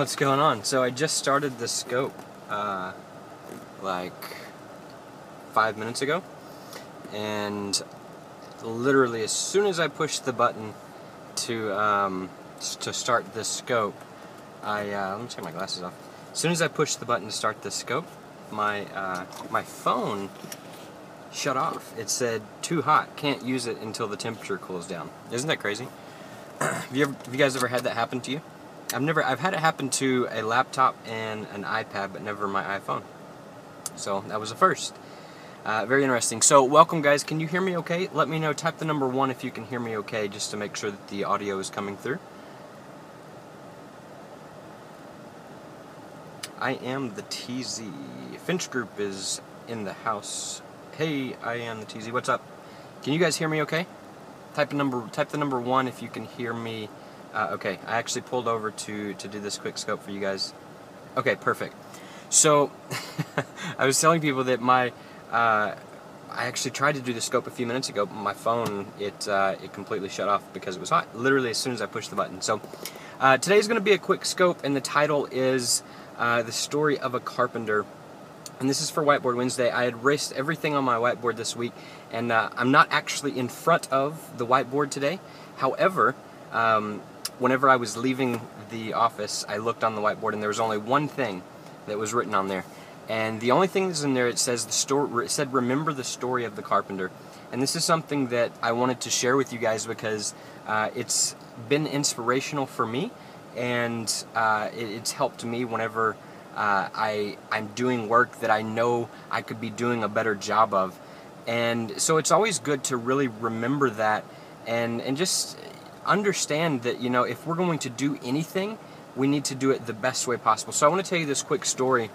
What's going on? So I just started the scope like 5 minutes ago, and literally as soon as I pushed the button to start the scope, let me take my glasses off. As soon as I pushed the button to start the scope, my phone shut off. It said too hot, can't use it until the temperature cools down. Isn't that crazy? Have you guys ever had that happen to you? I've had it happen to a laptop and an iPad, but never my iPhone. So that was a first. Very interesting. So welcome, guys. Can you hear me okay? Let me know. Type the number 1 if you can hear me okay, just to make sure that the audio is coming through. I am the TZ. Finch Group is in the house. Hey, I am the TZ. What's up? Can you guys hear me okay? Type the number 1 if you can hear me. Okay, I actually pulled over to do this quick scope for you guys. Okay, perfect. So, I was telling people that I actually tried to do the scope a few minutes ago, but my phone, it completely shut off because it was hot, literally as soon as I pushed the button. So, today's going to be a quick scope, and the title is The Story of a Carpenter. And this is for Whiteboard Wednesday. I had erased everything on my whiteboard this week, and I'm not actually in front of the whiteboard today. However, whenever I was leaving the office, I looked on the whiteboard and there was only one thing that was written on there. And the only thing that's in there, it said remember the story of the carpenter. And this is something that I wanted to share with you guys because it's been inspirational for me, and it's helped me whenever I'm doing work that I know I could be doing a better job of. And so it's always good to really remember that and just understand that, you know, if we're going to do anything, we need to do it the best way possible. So I want to tell you this quick story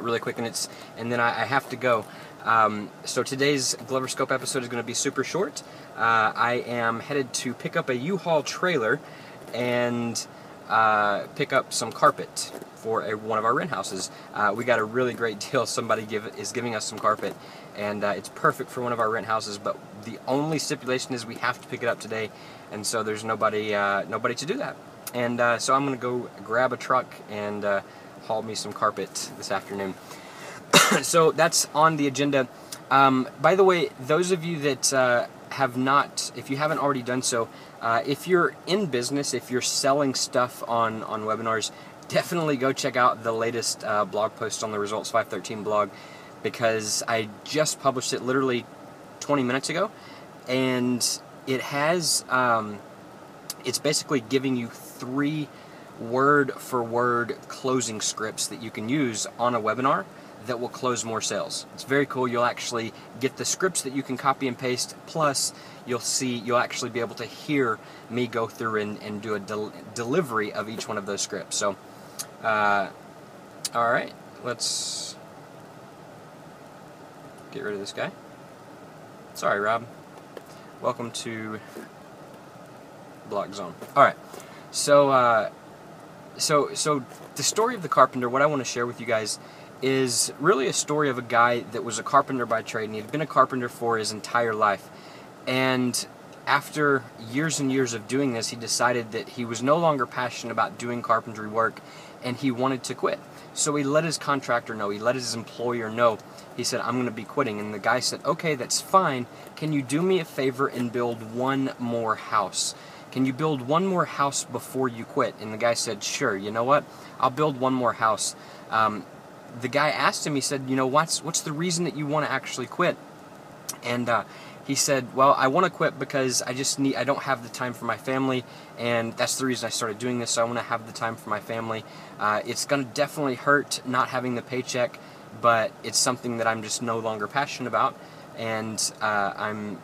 really quick, and then I have to go. So today's Glover Scope episode is going to be super short. I am headed to pick up a U-Haul trailer and pick up some carpet for one of our rent houses. We got a really great deal. Somebody is giving us some carpet, and it's perfect for one of our rent houses, but the only stipulation is we have to pick it up today, and so there's nobody to do that. And so I'm going to go grab a truck and haul me some carpet this afternoon. So that's on the agenda. By the way, those of you that if you haven't already done so, if you're in business, if you're selling stuff on webinars, definitely go check out the latest blog post on the Results 513 blog, because I just published it literally 20 minutes ago, and it has it's basically giving you 3 word-for-word closing scripts that you can use on a webinar that will close more sales. It's very cool. You'll actually get the scripts that you can copy and paste, plus you'll actually be able to hear me go through and do a delivery of each one of those scripts. So, alright, let's get rid of this guy. Sorry, Rob. Welcome to Block Zone. Alright, so the story of the carpenter, what I want to share with you guys is really a story of a guy that was a carpenter by trade, and he'd been a carpenter for his entire life. And after years and years of doing this, he decided that he was no longer passionate about doing carpentry work, and he wanted to quit. So he let his contractor know, he let his employer know. He said, I'm going to be quitting. And the guy said, okay, that's fine. Can you do me a favor and build one more house? Can you build one more house before you quit? And the guy said, sure, you know what? I'll build one more house. The guy asked him, he said, you know, what's the reason that you want to actually quit? And he said, well, I want to quit because I don't have the time for my family, and that's the reason I started doing this. So I want to have the time for my family. It's going to definitely hurt not having the paycheck, but it's something that I'm just no longer passionate about, and my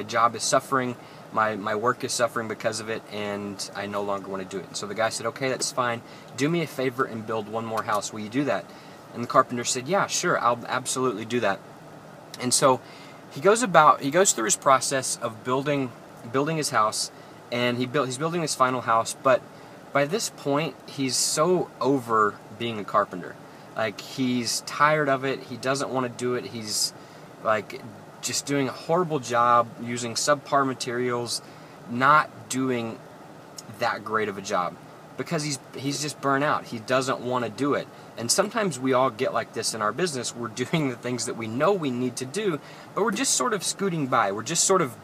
job is suffering. My work is suffering because of it, and I no longer want to do it. And so the guy said, okay, that's fine. Do me a favor and build one more house. Will you do that? And the carpenter said, yeah, sure, I'll absolutely do that. And so he goes through his process of building his house, and he's building his final house, but by this point, he's so over being a carpenter. Like, he's tired of it. He doesn't want to do it. He's like just doing a horrible job, using subpar materials, not doing that great of a job. because he's just burnt out. He doesn't want to do it. And sometimes we all get like this in our business. We're doing the things that we know we need to do, but we're just sort of scooting by. We're just sort of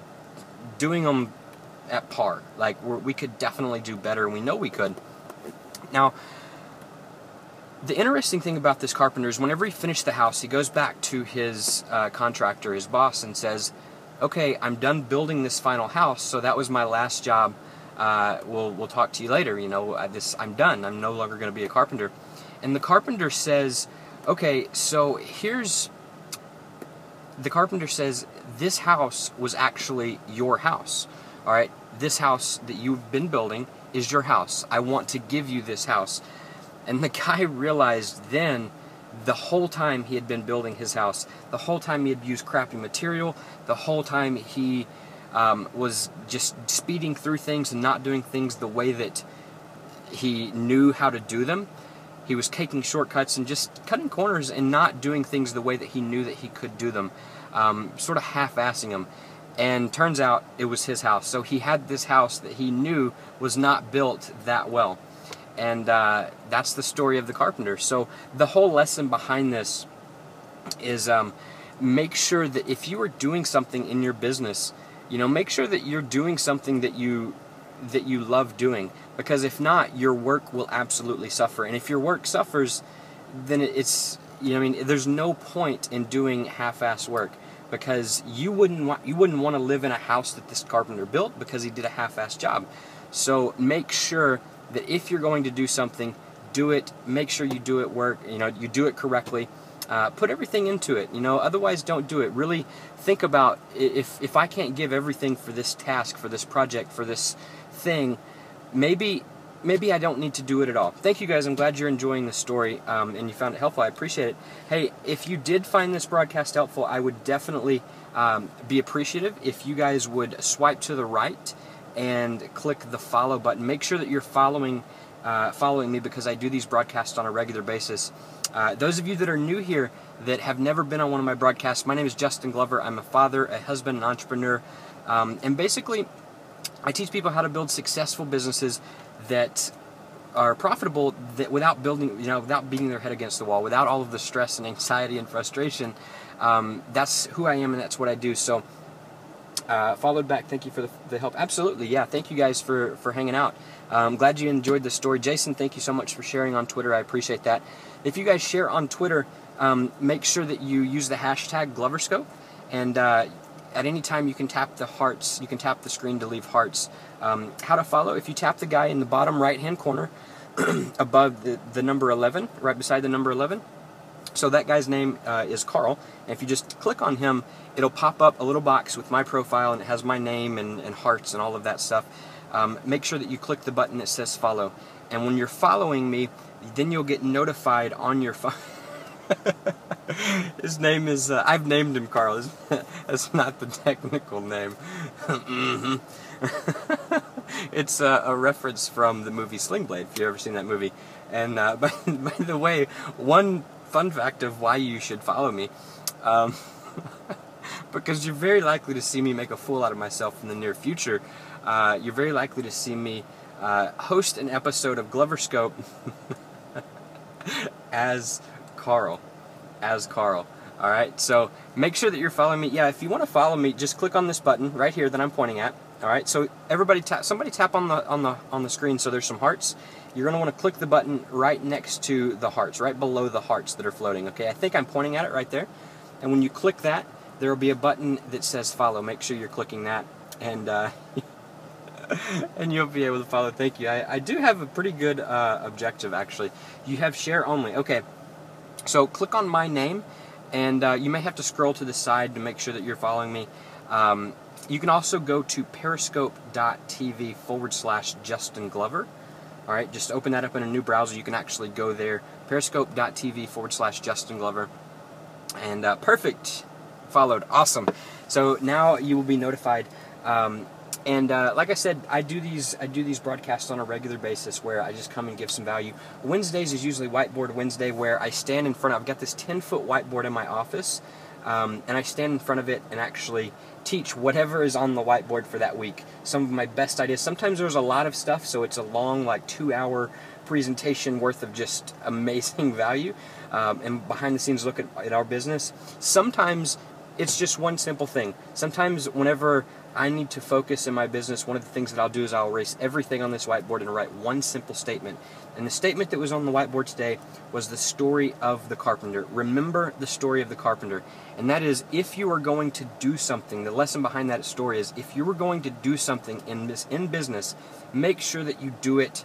doing them at par. Like, we could definitely do better, and we know we could. Now, the interesting thing about this carpenter is whenever he finished the house, he goes back to his contractor, his boss, and says, okay, I'm done building this final house, so that was my last job. We'll talk to you later. You know, I'm done. I'm no longer going to be a carpenter. And the carpenter says, okay, so the carpenter says, this house was actually your house. All right, this house that you've been building is your house. I want to give you this house. And the guy realized then, the whole time he had been building his house, the whole time he had used crappy material, the whole time he was just speeding through things and not doing things the way that he knew how to do them. He was taking shortcuts and just cutting corners and not doing things the way that he knew that he could do them, sort of half-assing them. And turns out it was his house. So he had this house that he knew was not built that well. And that's the story of the carpenter. So the whole lesson behind this is make sure that if you are doing something in your business, you know, make sure that you're doing something that you love doing. Because if not, your work will absolutely suffer. And if your work suffers, then it's, you know, I mean, there's no point in doing half-ass work, because you wouldn't want to live in a house that this carpenter built because he did a half-ass job. So make sure that if you're going to do something, do it. Make sure you do it you do it correctly. Put everything into it. You know, otherwise don't do it. Really think about, if I can't give everything for this task, for this project, for this thing, maybe I don't need to do it at all. Thank you guys. I'm glad you're enjoying the story and you found it helpful. I appreciate it. Hey, if you did find this broadcast helpful, I would definitely be appreciative if you guys would swipe to the right and click the follow button. Make sure that you're following me, because I do these broadcasts on a regular basis. Those of you that are new here that have never been on one of my broadcasts, my name is Justin Glover. I'm a father, a husband, an entrepreneur, and basically I teach people how to build successful businesses that are profitable, that without without beating their head against the wall, without all of the stress and anxiety and frustration. That's who I am, and that's what I do. So followed back, thank you for the help. Absolutely, yeah, thank you guys for hanging out. I'm glad you enjoyed the story. Jason, thank you so much for sharing on Twitter. I appreciate that. If you guys share on Twitter, make sure that you use the hashtag GloverScope, and at any time you can tap the hearts, you can tap the screen to leave hearts. How to follow: if you tap the guy in the bottom right hand corner above the number 11, right beside the number 11, so that guy's name is Carl, and if you just click on him, it'll pop up a little box with my profile, and it has my name and hearts and all of that stuff. Make sure that you click the button that says follow, and when you're following me, then you'll get notified on your phone. His name is, I've named him Carl. That's not the technical name. It's a reference from the movie Sling Blade, if you've ever seen that movie. And by the way, one fun fact of why you should follow me, because you're very likely to see me make a fool out of myself in the near future. You're very likely to see me host an episode of GloverScope as Carl. Alright, so make sure that you're following me. Yeah, if you want to follow me, just click on this button right here that I'm pointing at. Alright, so everybody somebody tap on the screen so there's some hearts. You're going to want to click the button right next to the hearts, right below the hearts that are floating. Okay, I think I'm pointing at it right there. And when you click that, there will be a button that says follow. Make sure you're clicking that, and and you'll be able to follow. Thank you. I do have a pretty good objective, actually. You have share only. Okay, so click on my name, and you may have to scroll to the side to make sure that you're following me. You can also go to periscope.tv/Justin Glover. All right, just open that up in a new browser. You can actually go there, periscope.tv/Justin Glover. And perfect, followed, awesome. So now you will be notified. And like I said, I do these broadcasts on a regular basis where I just come and give some value. Wednesdays is usually Whiteboard Wednesday, where I stand in front of, I've got this 10-foot whiteboard in my office. and I stand in front of it and actually teach whatever is on the whiteboard for that week. Some of my best ideas. Sometimes there's a lot of stuff, so it's a long, like 2-hour presentation worth of just amazing value, and behind the scenes look at our business. Sometimes it's just one simple thing. Sometimes whenever I need to focus in my business, one of the things that I'll do is I'll erase everything on this whiteboard and write one simple statement. And the statement that was on the whiteboard today was the story of the carpenter. Remember the story of the carpenter. And that is, if you are going to do something, the lesson behind that story is, if you were going to do something in business, make sure that you do it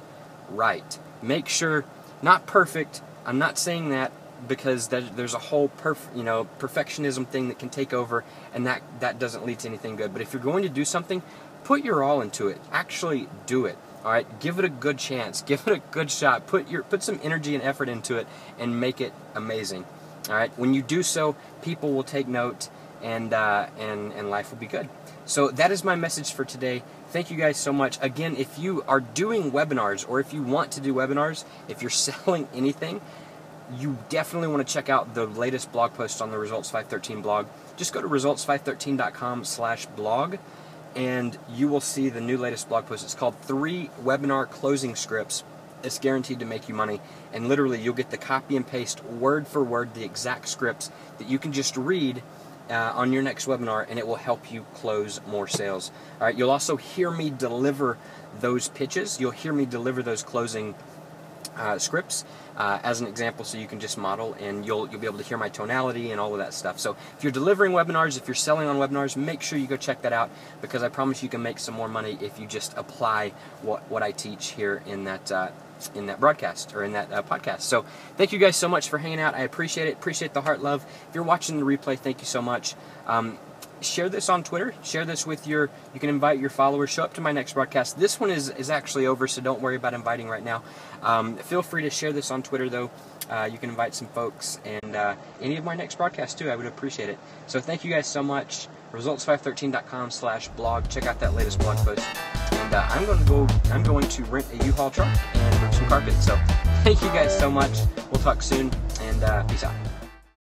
right. Make sure, not perfect, I'm not saying that because there's a whole perfectionism thing that can take over, and that doesn't lead to anything good. But if you're going to do something, put your all into it. Actually do it. All right, give it a good chance. Give it a good shot. Put some energy and effort into it, and make it amazing. All right. When you do so, people will take note, and life will be good. So that is my message for today. Thank you guys so much. Again, if you are doing webinars, or if you want to do webinars, if you're selling anything, you definitely want to check out the latest blog post on the Results 513 blog. Just go to results513.com/blog, and you will see the new latest blog post. It's called 3 Webinar Closing Scripts. It's guaranteed to make you money. And literally, you'll get the copy and paste, word for word, the exact scripts that you can just read on your next webinar, and it will help you close more sales. All right, you'll also hear me deliver those pitches. You'll hear me deliver those closing scripts as an example, so you can just model, and you'll be able to hear my tonality and all of that stuff. So if you're delivering webinars, if you're selling on webinars, make sure you go check that out, because I promise you can make some more money if you just apply what I teach here in that broadcast, or in that podcast. So thank you guys so much for hanging out. I appreciate it. Appreciate the heart love. If you're watching the replay, thank you so much. Share this on Twitter. Share this with you can invite your followers. Show up to my next broadcast. This one is actually over, so don't worry about inviting right now. Feel free to share this on Twitter, though. You can invite some folks, and any of my next broadcasts too. I would appreciate it. So thank you guys so much. Results513.com/blog. Check out that latest blog post. And I'm going to rent a U-Haul truck and rip some carpet. So thank you guys so much. We'll talk soon, and peace out.